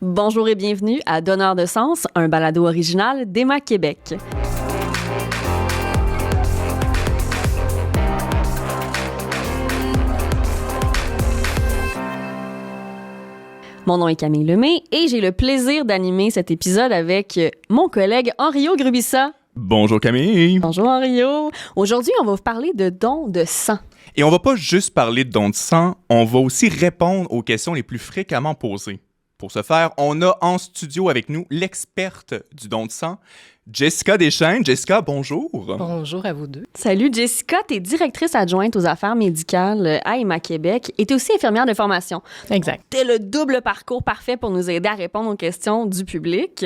Bonjour et bienvenue à Donneur de sens, un balado original d'Emma Québec. Mon nom est Camille Lemay et j'ai le plaisir d'animer cet épisode avec mon collègue Henriot Grubissa. Bonjour Camille. Bonjour Henriot. Aujourd'hui, on va vous parler de dons de sang. Et on va pas juste parler de dons de sang, on va aussi répondre aux questions les plus fréquemment posées. Pour ce faire, on a en studio avec nous l'experte du don de sang, Jessica Deschênes. Jessica, bonjour. Bonjour à vous deux. Salut Jessica, tu es directrice adjointe aux affaires médicales à Emma Québec et tu es aussi infirmière de formation. Exact. Tu es le double parcours parfait pour nous aider à répondre aux questions du public.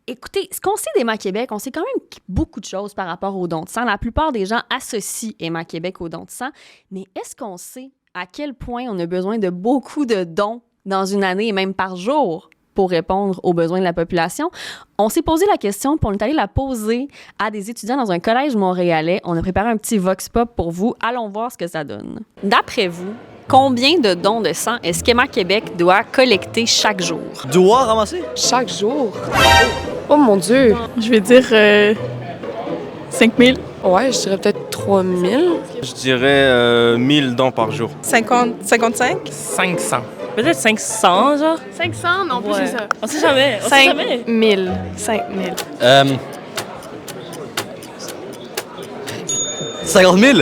Écoutez, ce qu'on sait d'Emma Québec, on sait quand même beaucoup de choses par rapport aux dons de sang. La plupart des gens associent Emma Québec aux dons de sang, mais est-ce qu'on sait à quel point on a besoin de beaucoup de dons dans une année et même par jour pour répondre aux besoins de la population? On s'est posé la question, puis on est allé la poser à des étudiants dans un collège montréalais. On a préparé un petit vox pop pour vous. Allons voir ce que ça donne. D'après vous, combien de dons de sang est-ce qu'Emma Québec doit collecter chaque jour? Doit ramasser? Chaque jour? Oh mon Dieu! Je vais dire 5 000. Ouais, je dirais peut-être 3 000. Je dirais 1000 dons par jour. 50, 55? 500. Peut-être 500, genre. 500? Non, plus Ouais. que ça. On sait jamais. On sait 5 jamais. 000. 5 000. 50 000?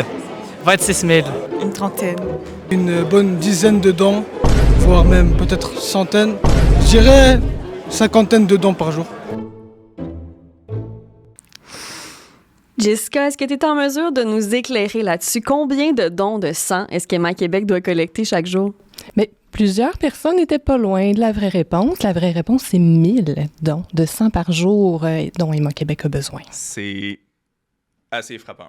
26 000. Une trentaine. Une bonne dizaine de dons, voire même peut-être centaines. Je dirais cinquantaine de dons par jour. Jessica, est-ce que tu es en mesure de nous éclairer là-dessus? Combien de dons de sang est-ce qu'Emma Québec doit collecter chaque jour? Mais plusieurs personnes n'étaient pas loin de la vraie réponse. La vraie réponse, c'est 1000 dons de sang par jour dont Emma Québec a besoin. C'est assez frappant.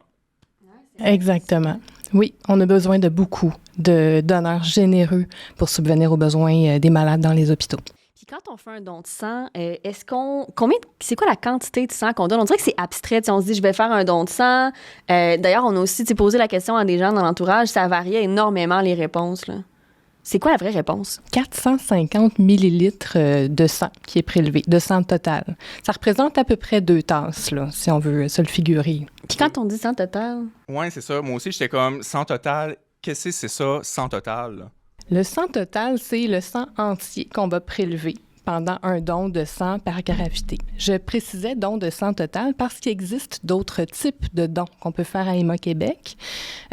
Exactement. Oui, on a besoin de beaucoup de donneurs généreux pour subvenir aux besoins des malades dans les hôpitaux. Puis quand on fait un don de sang, c'est quoi la quantité de sang qu'on donne? On dirait que c'est abstrait. On se dit, je vais faire un don de sang. D'ailleurs, on a aussi posé la question à des gens dans l'entourage. Ça variait énormément, les réponses, là. C'est quoi la vraie réponse? 450 millilitres de sang qui est prélevé, de sang total. Ça représente à peu près 2 tasses, là, si on veut se le figurer. Puis quand on dit sang total? Ouais, c'est ça. Moi aussi, j'étais comme sang total. Qu'est-ce que c'est ça, sang total? Le sang total, c'est le sang entier qu'on va prélever pendant un don de sang par gravité. Je précisais don de sang total parce qu'il existe d'autres types de dons qu'on peut faire à Emma Québec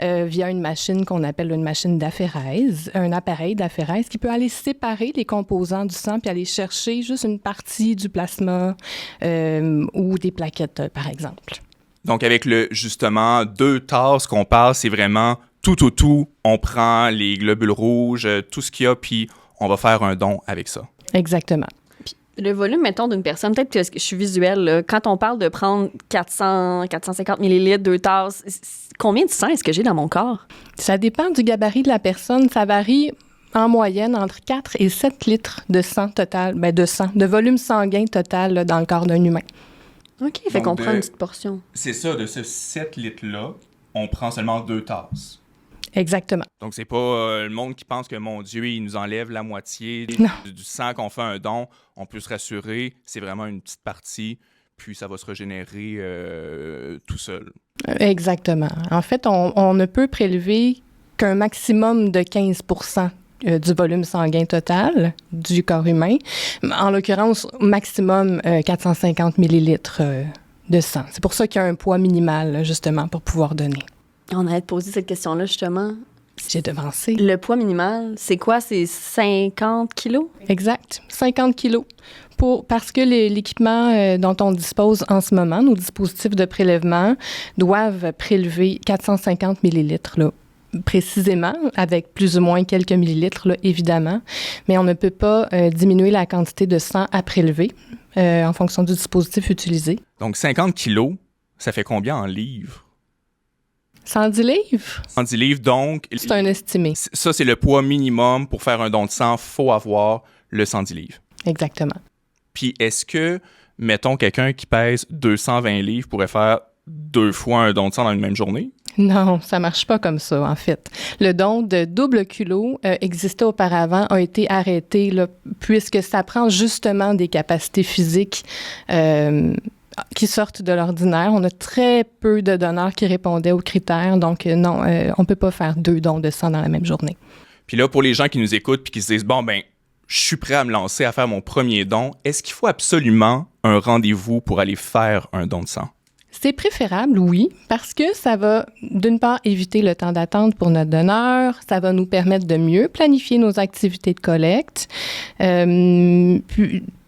via une machine qu'on appelle une machine d'aphérèse, un appareil d'aphérèse qui peut aller séparer les composants du sang puis aller chercher juste une partie du plasma ou des plaquettes, par exemple. Donc, avec justement 2 tasses qu'on parle, c'est vraiment tout. On prend les globules rouges, tout ce qu'il y a, puis on va faire un don avec ça. Exactement. Puis le volume, mettons, d'une personne, peut-être que je suis visuelle, là, quand on parle de prendre 450 millilitres, 2 tasses, combien de sang est-ce que j'ai dans mon corps? Ça dépend du gabarit de la personne. Ça varie en moyenne entre 4 et 7 litres de sang total, de volume sanguin total là, dans le corps d'un humain. OK, fait qu'on prend une petite portion. C'est ça, de ce 7 litres-là, on prend seulement 2 tasses. Exactement. Donc, c'est pas le monde qui pense que, mon Dieu, il nous enlève la moitié du sang qu'on fait un don. On peut se rassurer, c'est vraiment une petite partie, puis ça va se régénérer tout seul. Exactement. En fait, on ne peut prélever qu'un maximum de 15 du volume sanguin total du corps humain. En l'occurrence, maximum 450 millilitres de sang. C'est pour ça qu'il y a un poids minimal, justement, pour pouvoir donner. On a posé cette question-là, justement. J'ai devancé. Le poids minimal, c'est quoi? C'est 50 kilos? Exact, 50 kilos. Parce que l'équipement dont on dispose en ce moment, nos dispositifs de prélèvement, doivent prélever 450 millilitres, là, précisément, avec plus ou moins quelques millilitres, là, évidemment. Mais on ne peut pas diminuer la quantité de sang à prélever en fonction du dispositif utilisé. Donc, 50 kilos, ça fait combien en livres? 110 livres? 110 livres, donc... C'est un estimé. Ça, c'est le poids minimum pour faire un don de sang. Il faut avoir le 110 livres. Exactement. Puis, est-ce que, mettons, quelqu'un qui pèse 220 livres pourrait faire 2 fois un don de sang dans une même journée? Non, ça marche pas comme ça, en fait. Le don de double culot existait auparavant, a été arrêté, là, puisque ça prend justement des capacités physiques qui sortent de l'ordinaire. On a très peu de donneurs qui répondaient aux critères, donc non, on ne peut pas faire 2 dons de sang dans la même journée. Puis là, pour les gens qui nous écoutent puis qui se disent, bon, ben, je suis prêt à me lancer à faire mon premier don, est-ce qu'il faut absolument un rendez-vous pour aller faire un don de sang? C'est préférable, oui, parce que ça va, d'une part, éviter le temps d'attente pour notre donneur, ça va nous permettre de mieux planifier nos activités de collecte.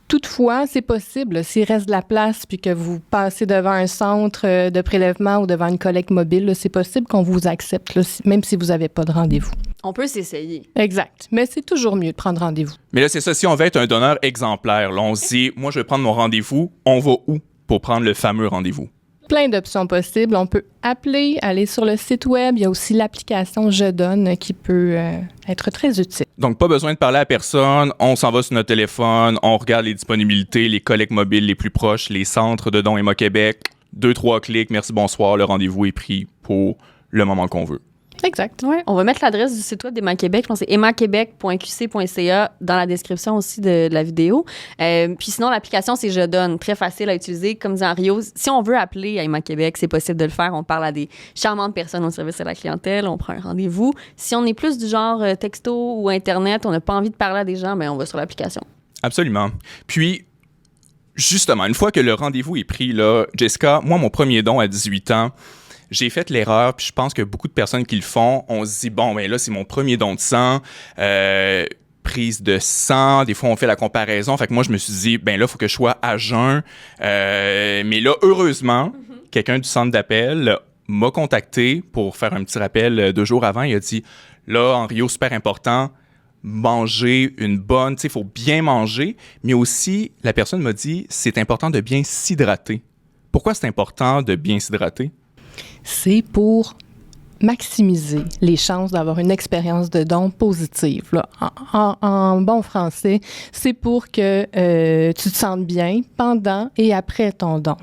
Toutefois, c'est possible, s'il reste de la place puis que vous passez devant un centre de prélèvement ou devant une collecte mobile, là, c'est possible qu'on vous accepte, là, même si vous n'avez pas de rendez-vous. On peut s'essayer. Exact. Mais c'est toujours mieux de prendre rendez-vous. Mais là, c'est ça, si on veut être un donneur exemplaire, là, on se dit, moi, je vais prendre mon rendez-vous, on va où pour prendre le fameux rendez-vous? Plein d'options possibles. On peut appeler, aller sur le site web. Il y a aussi l'application Je donne qui peut être très utile. Donc, pas besoin de parler à personne. On s'en va sur notre téléphone, on regarde les disponibilités, les collectes mobiles les plus proches, les centres de dons Emma Québec. 2-3 clics, merci, bonsoir, le rendez-vous est pris pour le moment qu'on veut. Exact. Ouais, on va mettre l'adresse du site web d'Emma Québec. Je pense que c'est emmaquebec.qc.ca dans la description aussi de la vidéo. Puis sinon, l'application, c'est Je donne. Très facile à utiliser. Comme dit Rio, si on veut appeler à Emma Québec, c'est possible de le faire. On parle à des charmantes personnes au service à la clientèle. On prend un rendez-vous. Si on est plus du genre texto ou Internet, on n'a pas envie de parler à des gens, bien, on va sur l'application. Absolument. Puis, justement, une fois que le rendez-vous est pris, là, Jessica, moi, mon premier don à 18 ans, j'ai fait l'erreur, puis je pense que beaucoup de personnes qui le font, on se dit, bon, ben là, c'est mon premier don de sang, prise de sang, des fois, on fait la comparaison. Fait que moi, je me suis dit, ben là, il faut que je sois à jeun. Mais là, heureusement, quelqu'un du centre d'appel m'a contacté pour faire un petit rappel 2 jours avant. Il a dit, là, en Rio, super important, manger une bonne, tu sais, il faut bien manger. Mais aussi, la personne m'a dit, c'est important de bien s'hydrater. Pourquoi c'est important de bien s'hydrater? C'est pour maximiser les chances d'avoir une expérience de don positive. Là. En bon français, c'est pour que tu te sentes bien pendant et après ton don.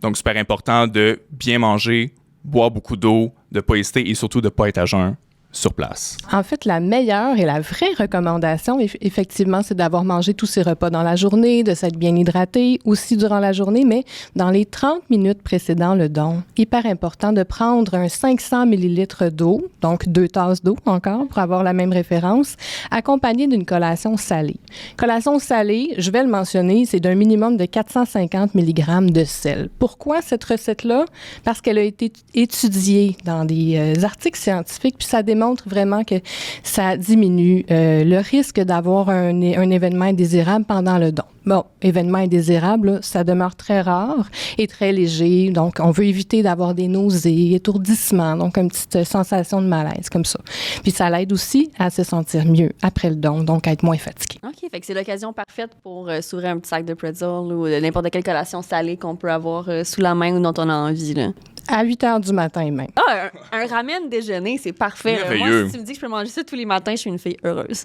Donc, super important de bien manger, boire beaucoup d'eau, de ne pas hésiter et surtout de ne pas être à jeun sur place. En fait, la meilleure et la vraie recommandation, effectivement, c'est d'avoir mangé tous ses repas dans la journée, de s'être bien hydraté aussi durant la journée, mais dans les 30 minutes précédant le don, hyper important de prendre un 500 ml d'eau, donc 2 tasses d'eau encore, pour avoir la même référence, accompagné d'une collation salée. Collation salée, je vais le mentionner, c'est d'un minimum de 450 mg de sel. Pourquoi cette recette-là? Parce qu'elle a été étudiée dans des articles scientifiques, puis ça démontre vraiment que ça diminue le risque d'avoir un événement indésirable pendant le don. Bon, événement indésirable, là, ça demeure très rare et très léger. Donc, on veut éviter d'avoir des nausées, étourdissements, donc une petite sensation de malaise comme ça. Puis, ça l'aide aussi à se sentir mieux après le don, donc à être moins fatigué. OK, fait que c'est l'occasion parfaite pour s'ouvrir un petit sac de pretzel ou n'importe quelle collation salée qu'on peut avoir sous la main ou dont on a envie, là. À 8 heures du matin même. Ah, un ramen déjeuner, c'est parfait. Merveilleux. Moi, si tu me dis que je peux manger ça tous les matins, je suis une fille heureuse.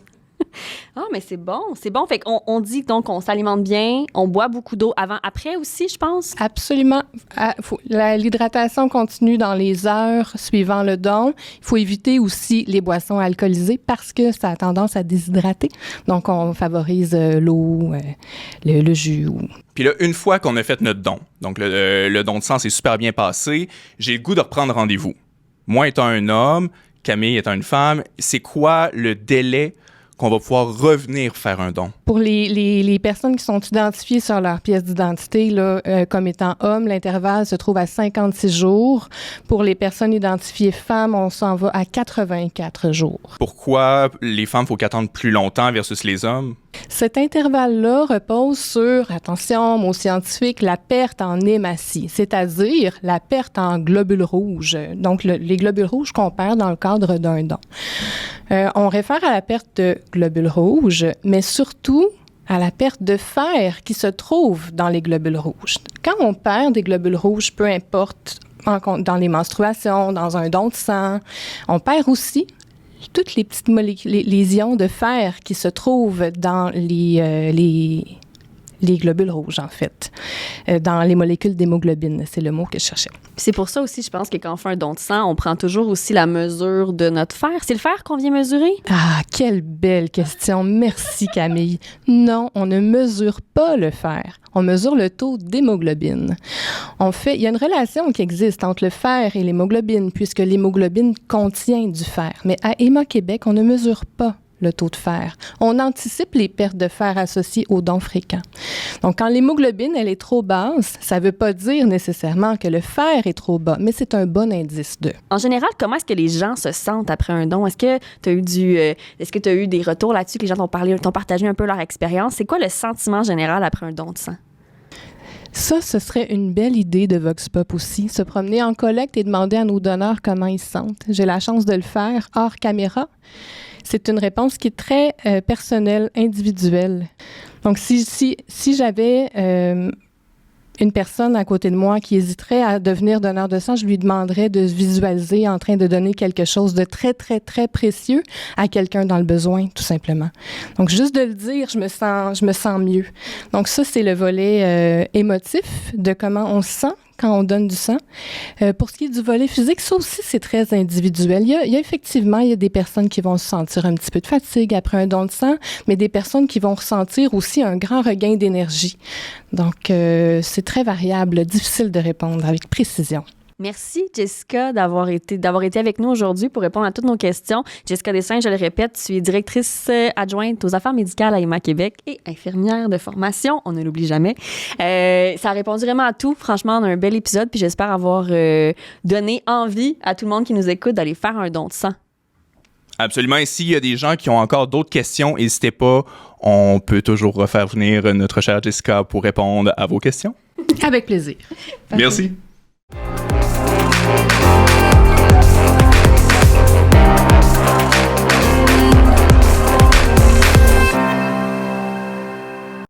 Ah, mais c'est bon, c'est bon. Fait qu'on dit donc qu'on s'alimente bien, on boit beaucoup d'eau avant, après aussi, je pense. Absolument. L'hydratation continue dans les heures suivant le don. Il faut éviter aussi les boissons alcoolisées parce que ça a tendance à déshydrater. Donc, on favorise l'eau, le jus. Puis là, une fois qu'on a fait notre don, donc le don de sang s'est super bien passé, j'ai le goût de reprendre rendez-vous. Moi étant un homme, Camille étant une femme, c'est quoi le délai qu'on va pouvoir revenir faire un don? Pour les personnes qui sont identifiées sur leur pièce d'identité là, comme étant hommes, l'intervalle se trouve à 56 jours. Pour les personnes identifiées femmes, on s'en va à 84 jours. Pourquoi les femmes, faut qu'attendre plus longtemps versus les hommes? Cet intervalle-là repose sur, attention, mot scientifique, la perte en hématie, c'est-à-dire la perte en globules rouges. Donc, les globules rouges qu'on perd dans le cadre d'un don. On réfère à la perte de globules rouges, mais surtout à la perte de fer qui se trouve dans les globules rouges. Quand on perd des globules rouges, peu importe, dans les menstruations, dans un don de sang, on perd aussi toutes les petites molécules, les ions de fer qui se trouvent dans les les globules rouges, en fait, dans les molécules d'hémoglobine. C'est le mot que je cherchais. C'est pour ça aussi, je pense que quand on fait un don de sang, on prend toujours aussi la mesure de notre fer. C'est le fer qu'on vient mesurer? Ah, quelle belle question. Merci, Camille. Non, on ne mesure pas le fer. On mesure le taux d'hémoglobine. Il y a une relation qui existe entre le fer et l'hémoglobine, puisque l'hémoglobine contient du fer. Mais à Héma-Québec, on ne mesure pas le taux de fer. On anticipe les pertes de fer associées aux dons fréquents. Donc, quand l'hémoglobine, elle est trop basse, ça ne veut pas dire nécessairement que le fer est trop bas, mais c'est un bon indice de. En général, comment est-ce que les gens se sentent après un don? Est-ce que tu as eu des retours là-dessus, que les gens t'ont partagé un peu leur expérience? C'est quoi le sentiment général après un don de sang? Ça, ce serait une belle idée de Vox Pop aussi, se promener en collecte et demander à nos donneurs comment ils se sentent. J'ai la chance de le faire hors caméra. C'est une réponse qui est très personnelle, individuelle. Donc, si j'avais une personne à côté de moi qui hésiterait à devenir donneur de sang, je lui demanderais de se visualiser en train de donner quelque chose de très, très, très précieux à quelqu'un dans le besoin, tout simplement. Donc, juste de le dire, je me sens mieux. Donc, ça, c'est le volet émotif de comment on se sent quand on donne du sang. Pour ce qui est du volet physique, ça aussi, c'est très individuel. Il y a effectivement des personnes qui vont se sentir un petit peu de fatigue après un don de sang, mais des personnes qui vont ressentir aussi un grand regain d'énergie. Donc, c'est très variable, difficile de répondre avec précision. Merci, Jessica, d'avoir été avec nous aujourd'hui pour répondre à toutes nos questions. Jessica Desseins, je le répète, tu es directrice adjointe aux affaires médicales à Héma-Québec et infirmière de formation. On ne l'oublie jamais. Ça a répondu vraiment à tout. Franchement, on a un bel épisode, puis j'espère avoir donné envie à tout le monde qui nous écoute d'aller faire un don de sang. Absolument. Et s'il y a des gens qui ont encore d'autres questions, n'hésitez pas. On peut toujours refaire venir notre chère Jessica pour répondre à vos questions. Avec plaisir. Merci. Parfait.